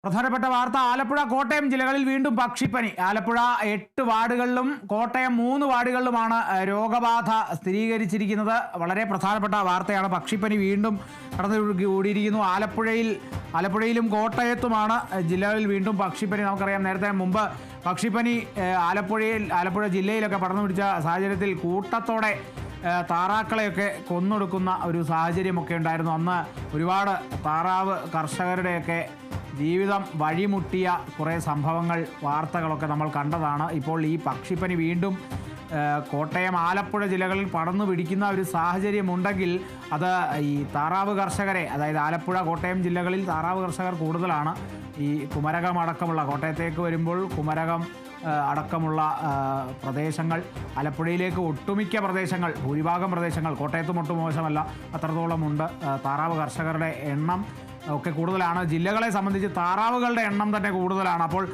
പ്രധാനപ്പെട്ട വാർത്ത ആലപ്പുഴ കോട്ടയം ജില്ലകളിൽ വീണ്ടും പക്ഷിപ്പനി. ആലപ്പുഴ 8 വാർഡുകളിലും കോട്ടയം 3 വാർഡുകളിലുമാണ് രോഗബാധ സ്ഥിരീകരിച്ചിരിക്കുന്നത്. വളരെ പ്രധാനപ്പെട്ട വാർത്തയാണ്. പക്ഷിപ്പനി വീണ്ടും കടന്നുകൂടിയിരിക്കുന്നു. ആലപ്പുഴയിലും കോട്ടയത്തുമാണ് ജില്ലകളിൽ വീണ്ടും പക്ഷിപ്പനി. നമുക്കറിയാം, നേരത്തെ മുമ്പ് പക്ഷിപ്പനി ആലപ്പുഴ ജില്ലയിലൊക്കെ പടർന്നു പിടിച്ച സാഹചര്യത്തിൽ കൂട്ടത്തോടെ താറാക്കളെയൊക്കെ കൊന്നൊടുക്കുന്ന ഒരു സാഹചര്യമൊക്കെ ഉണ്ടായിരുന്നു. അന്ന് ഒരുപാട് താറാവ് കർഷകരുടെയൊക്കെ ജീവിതം വഴിമുട്ടിയ കുറേ സംഭവങ്ങൾ, വാർത്തകളൊക്കെ നമ്മൾ കണ്ടതാണ്. ഇപ്പോൾ ഈ പക്ഷിപ്പനി വീണ്ടും കോട്ടയം, ആലപ്പുഴ ജില്ലകളിൽ പടർന്നു പിടിക്കുന്ന ഒരു സാഹചര്യമുണ്ടെങ്കിൽ അത് ഈ താറാവ് കർഷകരെ, അതായത് ആലപ്പുഴ, കോട്ടയം ജില്ലകളിൽ താറാവ് കർഷകർ കൂടുതലാണ്. ഈ കുമരകം അടക്കമുള്ള, കോട്ടയത്തേക്ക് വരുമ്പോൾ കുമരകം അടക്കമുള്ള പ്രദേശങ്ങൾ, ആലപ്പുഴയിലേക്ക് ഒട്ടുമിക്ക പ്രദേശങ്ങൾ, ഭൂരിഭാഗം പ്രദേശങ്ങൾ, കോട്ടയത്തും ഒട്ടും മോശമല്ല, അത്രത്തോളമുണ്ട്. താറാവ് കർഷകരുടെ എണ്ണം ഒക്കെ കൂടുതലാണ്. ജില്ലകളെ സംബന്ധിച്ച് താറാവുകളുടെ എണ്ണം തന്നെ കൂടുതലാണ്. അപ്പോൾ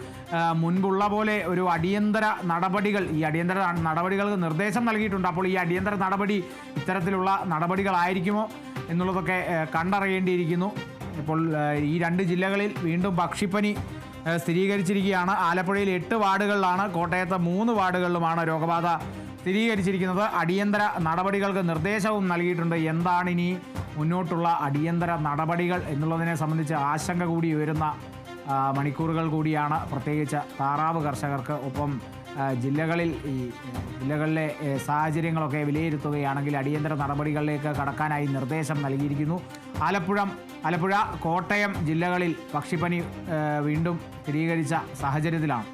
മുൻപുള്ള പോലെ ഒരു അടിയന്തര നടപടികൾ, ഈ അടിയന്തര നടപടികൾക്ക് നിർദ്ദേശം നൽകിയിട്ടുണ്ട്. അപ്പോൾ ഈ അടിയന്തര നടപടി ഇത്തരത്തിലുള്ള നടപടികളായിരിക്കുമോ എന്നുള്ളതൊക്കെ കണ്ടറിയേണ്ടിയിരിക്കുന്നു. ഇപ്പോൾ ഈ 2 ജില്ലകളിൽ വീണ്ടും പക്ഷിപ്പനി സ്ഥിരീകരിച്ചിരിക്കുകയാണ്. ആലപ്പുഴയിൽ 8 വാർഡുകളിലാണ്, കോട്ടയത്ത് 3 വാർഡുകളിലുമാണ് രോഗബാധ സ്ഥിരീകരിച്ചിരിക്കുന്നത്. അടിയന്തര നടപടികൾക്ക് നിർദ്ദേശവും നൽകിയിട്ടുണ്ട്. എന്താണിനി മുന്നോട്ടുള്ള അടിയന്തര നടപടികൾ എന്നുള്ളതിനെ സംബന്ധിച്ച് ആശങ്ക കൂടി ഉയരുന്ന മണിക്കൂറുകൾ കൂടിയാണ്, പ്രത്യേകിച്ച് താറാവ് കർഷകർക്ക്. ഒപ്പം ജില്ലകളിലെ സാഹചര്യങ്ങളൊക്കെ വിലയിരുത്തുകയാണെങ്കിൽ അടിയന്തര നടപടികളിലേക്ക് കടക്കാനായി നിർദ്ദേശം നൽകിയിരിക്കുന്നു. ആലപ്പുഴ, കോട്ടയം ജില്ലകളിൽ പക്ഷിപ്പനി വീണ്ടും സ്ഥിരീകരിച്ച സാഹചര്യത്തിലാണ്.